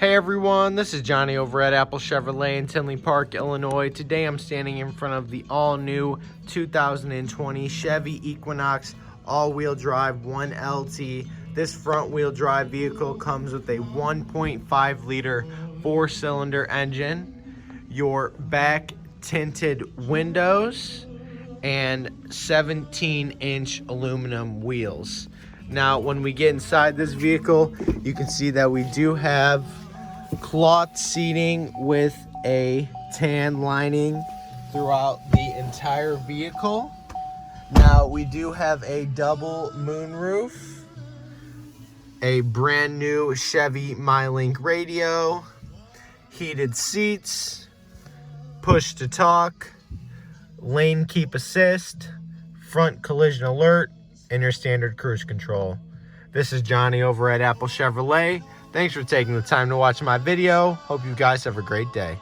Hey everyone, this is Johnny over at Apple Chevrolet in Tinley Park, Illinois. Today I'm standing in front of the all-new 2020 Chevy Equinox all-wheel drive 1LT. This front-wheel drive vehicle comes with a 1.5-liter four-cylinder engine, your back tinted windows, and 17-inch aluminum wheels. Now, when we get inside this vehicle, you can see that we do have cloth seating with a tan lining throughout the entire vehicle. Now, we do have a double moonroof, a brand new Chevy MyLink radio, heated seats, push to talk, lane keep assist, front collision alert, and your standard cruise control. This is Johnny over at Apple Chevrolet. Thanks for taking the time to watch my video. Hope you guys have a great day.